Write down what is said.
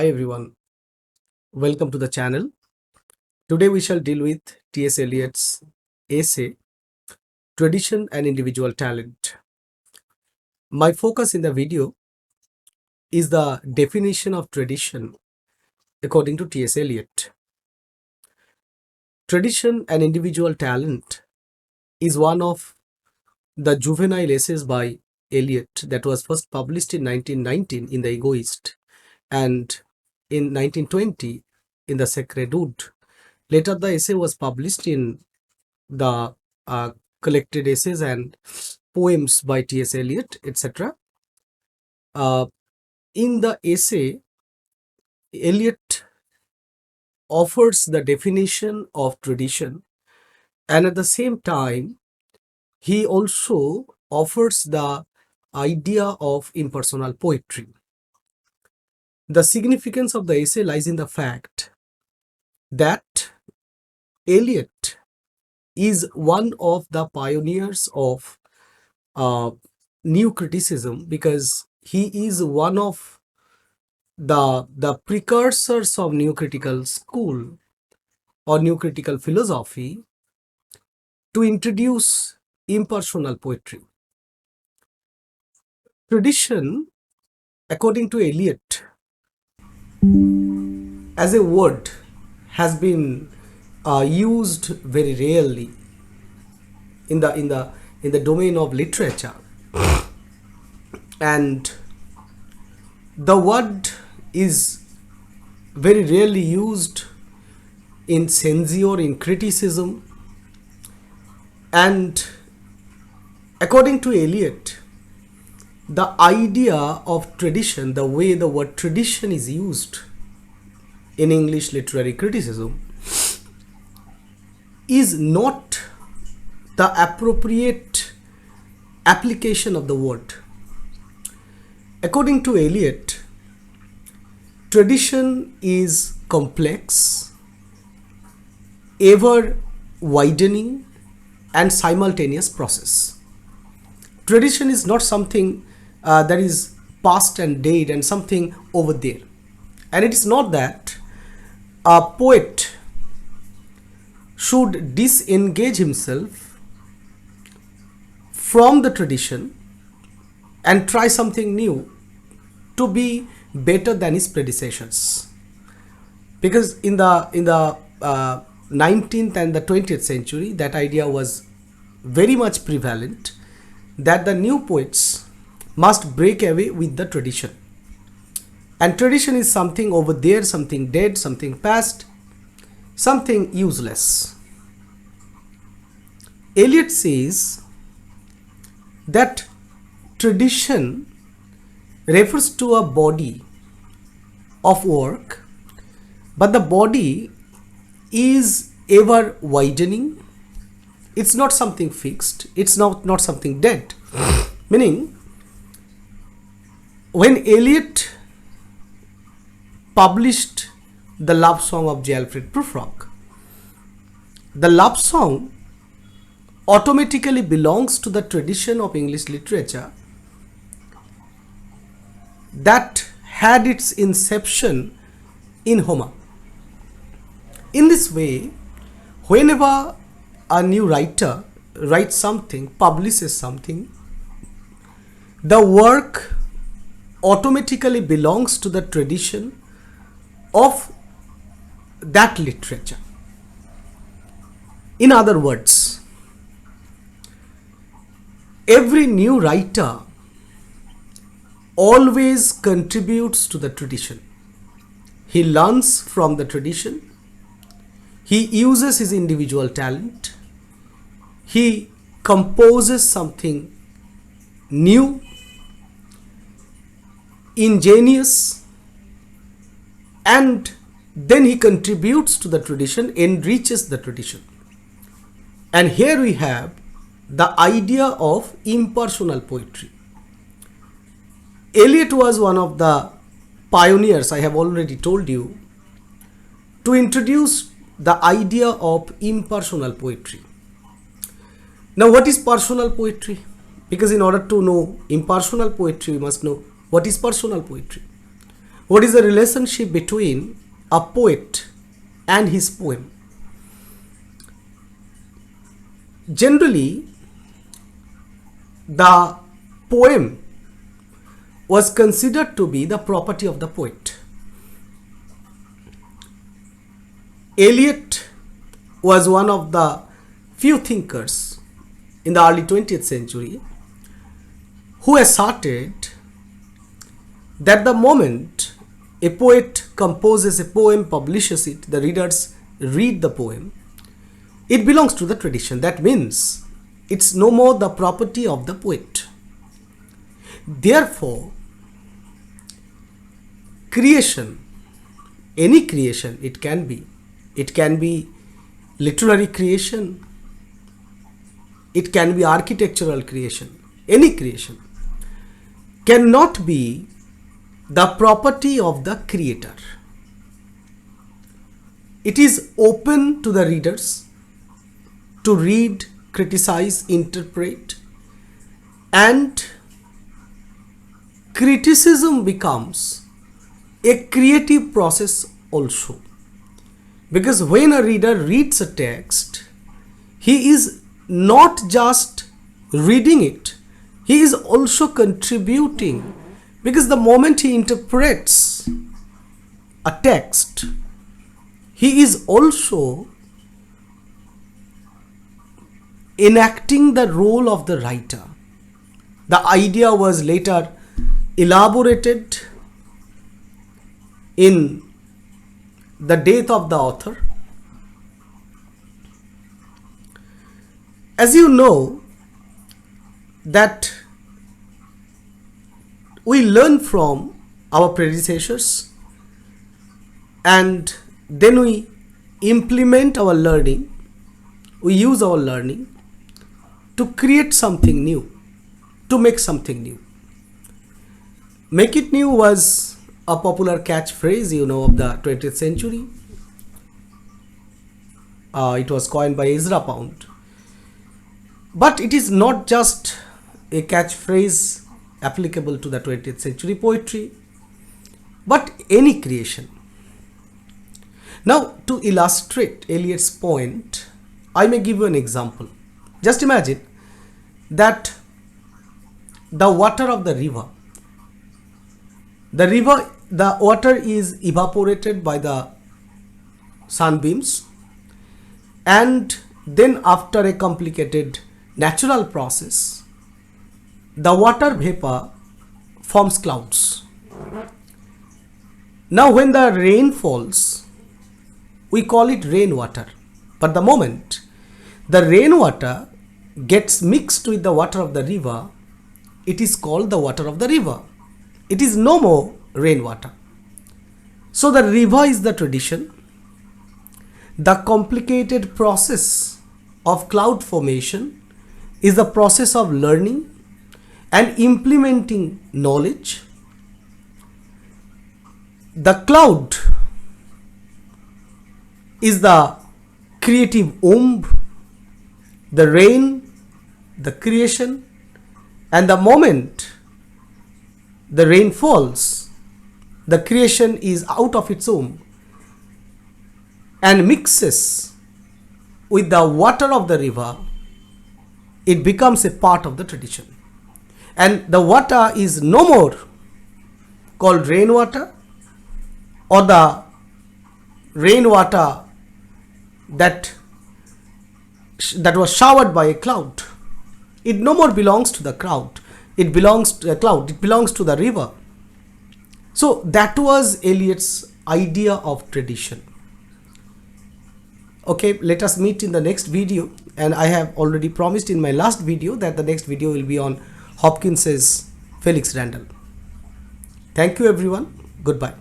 Hi everyone, welcome to the channel. Today we shall deal with T.S. Eliot's essay Tradition and Individual Talent. My focus in the video is the definition of tradition according to T.S. Eliot. Tradition and Individual Talent is one of the juvenile essays by Eliot that was first published in 1919 in The Egoist and in 1920 in The Sacred Wood. Later, the essay was published in the collected essays and poems by T.S. Eliot, etc. In the essay, Eliot offers the definition of tradition, and at the same time, he also offers the idea of impersonal poetry. The significance of the essay lies in the fact that Eliot is one of the pioneers of new criticism because he is one of the precursors of new critical school or new critical philosophy to introduce impersonal poetry. Tradition, according to Eliot, as a word has been used very rarely in the domain of literature, and the word is very rarely used in censure, in criticism. And according to Eliot, the idea of tradition, the way the word tradition is used in English literary criticism, is not the appropriate application of the word. According to Eliot, tradition is complex, ever widening and simultaneous process. Tradition is not something that is past and dead and something over there. And it is not that a poet should disengage himself from the tradition and try something new to be better than his predecessors. Because in the 19th and the 20th century, that idea was very much prevalent, that the new poets must break away with the tradition. And tradition is something over there, something dead, something past, something useless. Eliot says that tradition refers to a body of work, but the body is ever widening. It's not something fixed, it's not something dead. Meaning, when Eliot published the love song of J. Alfred Prufrock, the love song automatically belongs to the tradition of English literature that had its inception in Homer. In this way, whenever a new writer writes something, publishes something, the work automatically belongs to the tradition of that literature. In other words, every new writer always contributes to the tradition. He learns from the tradition. He uses his individual talent. He composes something new, ingenious, and then he contributes to the tradition, enriches the tradition. And here we have the idea of impersonal poetry. Eliot was one of the pioneers, I have already told you, to introduce the idea of impersonal poetry. Now, what is personal poetry? Because in order to know impersonal poetry, we must know what is personal poetry. What is the relationship between a poet and his poem? Generally, the poem was considered to be the property of the poet. Eliot was one of the few thinkers in the early 20th century who asserted that the moment a poet composes a poem, publishes it, the readers read the poem, it belongs to the tradition. That means it's no more the property of the poet. Therefore, creation, any creation, it can be literary creation, it can be architectural creation, any creation cannot be the property of the creator. It is open to the readers to read, criticize, interpret, and criticism becomes a creative process also. Because when a reader reads a text, he is not just reading it, he is also contributing. Because the moment he interprets a text, he is also enacting the role of the writer. The idea was later elaborated in the death of the author. As you know, that we learn from our predecessors and then we implement our learning, we use our learning to create something new, to make something new. Make it new was a popular catchphrase, you know, of the 20th century. It was coined by Ezra Pound. But it is not just a catchphrase applicable to the 20th century poetry, but any creation. Now, to illustrate Eliot's point, I may give you an example. Just imagine that the water of the river, the water is evaporated by the sunbeams, and then after a complicated natural process, the water vapor forms clouds. Now when the rain falls, we call it rainwater. But the moment the rainwater gets mixed with the water of the river, it is called the water of the river. It is no more rainwater. So the river is the tradition. The complicated process of cloud formation is the process of learning and implementing knowledge. The cloud is the creative womb, the rain, the creation, and the moment the rain falls, the creation is out of its womb and mixes with the water of the river. It becomes a part of the tradition. And the water is no more called rainwater or the rainwater that was showered by a cloud. It no more belongs to the cloud. It belongs to the cloud. It belongs to the river. So that was Eliot's idea of tradition. Okay, let us meet in the next video, and I have already promised in my last video that the next video will be on Hopkins's Felix Randall. Thank you everyone. Goodbye.